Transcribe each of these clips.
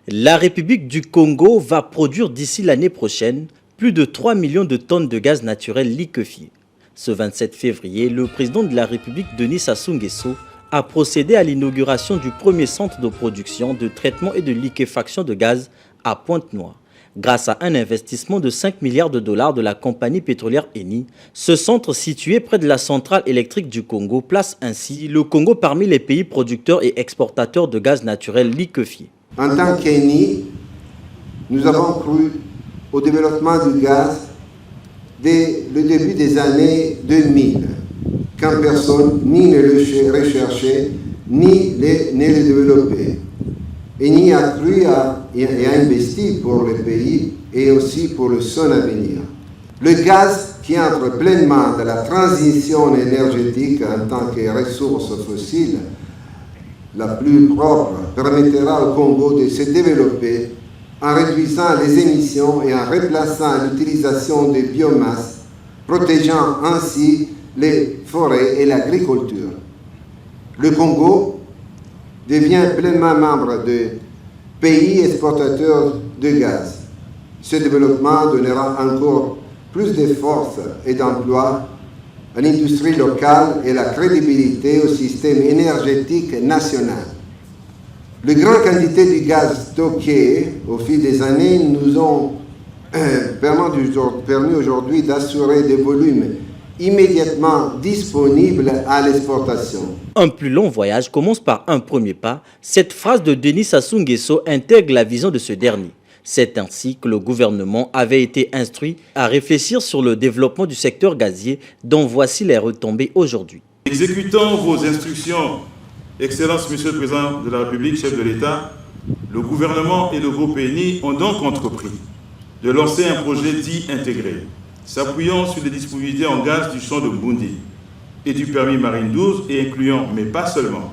La République du Congo va produire d'ici l'année prochaine plus de 3 millions de tonnes de gaz naturel liquéfié. Ce 27 février, le président de la République, Denis Sassou Nguesso, a procédé à l'inauguration du premier centre de production, de traitement et de liquéfaction de gaz à Pointe-Noire. Grâce à un investissement de 5 milliards de dollars de la compagnie pétrolière Eni, ce centre situé près de la centrale électrique du Congo place ainsi le Congo parmi les pays producteurs et exportateurs de gaz naturel liquéfié. En tant qu'Eni, nous avons cru au développement du gaz dès le début des années 2000, quand personne ni ne le recherchait, ni le développait. Eni a cru et a investi pour le pays et aussi pour son avenir. Le gaz qui entre pleinement dans la transition énergétique en tant que ressource fossile la plus propre permettra au Congo de se développer en réduisant les émissions et en remplaçant l'utilisation de biomasse, protégeant ainsi les forêts et l'agriculture. Le Congo devient pleinement membre de pays exportateurs de gaz. Ce développement donnera encore plus de force et d'emploi à l'industrie locale et la crédibilité au système énergétique national. Les grandes quantités du gaz stocké au fil des années nous ont permis aujourd'hui d'assurer des volumes immédiatement disponibles à l'exportation. Un plus long voyage commence par un premier pas. Cette phrase de Denis Sassou Nguesso intègre la vision de ce dernier. C'est ainsi que le gouvernement avait été instruit à réfléchir sur le développement du secteur gazier, dont voici les retombées aujourd'hui. Exécutant vos instructions, Excellence Monsieur le Président de la République, chef de l'État, le gouvernement et le groupe Eni ont donc entrepris de lancer un projet dit intégré, s'appuyant sur les disponibilités en gaz du champ de Mbundi et du permis Marine 12 et incluant, mais pas seulement,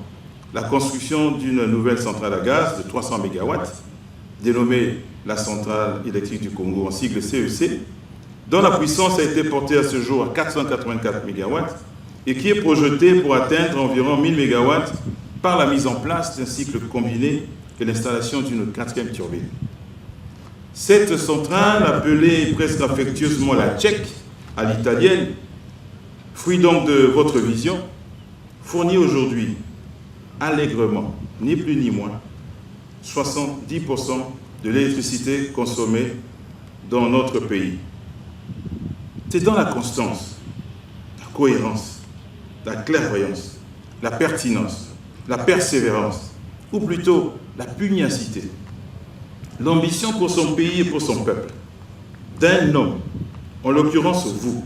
la construction d'une nouvelle centrale à gaz de 300 MW, dénommée la centrale électrique du Congo en sigle CEC, dont la puissance a été portée à ce jour à 484 MW et qui est projetée pour atteindre environ 1000 MW par la mise en place d'un cycle combiné et l'installation d'une 4e turbine. Cette centrale, appelée presque affectueusement la tchèque à l'italienne, fruit donc de votre vision, fournit aujourd'hui allègrement, ni plus ni moins, 70% de l'électricité consommée dans notre pays. C'est dans la constance, la cohérence, la clairvoyance, la pertinence, la persévérance, ou plutôt la pugnacité, l'ambition pour son pays et pour son peuple, d'un homme, en l'occurrence vous,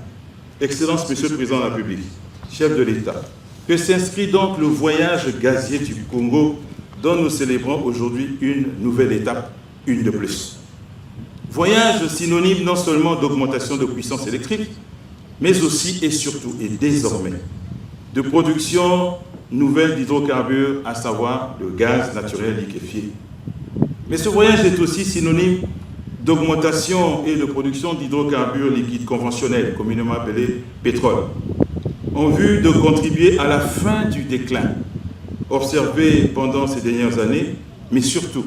Excellence Monsieur le Président de la République, chef de l'État, que s'inscrit donc le voyage gazier du Congo dont nous célébrons aujourd'hui une nouvelle étape, une de plus. Voyage synonyme non seulement d'augmentation de puissance électrique, mais aussi et surtout et désormais de production nouvelle d'hydrocarbures, à savoir le gaz naturel liquéfié. Mais ce voyage est aussi synonyme d'augmentation et de production d'hydrocarbures liquides conventionnels, communément appelés pétrole, en vue de contribuer à la fin du déclin observé pendant ces dernières années, mais surtout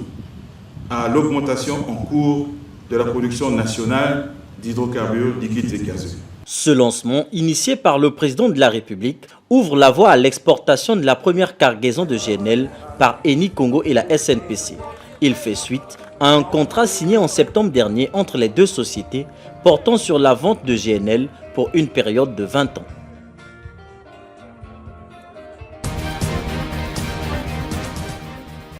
à l'augmentation en cours de la production nationale d'hydrocarbures liquides et gazeux. Ce lancement, initié par le président de la République, ouvre la voie à l'exportation de la première cargaison de GNL par Eni Congo et la SNPC. Il fait suite à un contrat signé en septembre dernier entre les deux sociétés portant sur la vente de GNL pour une période de 20 ans.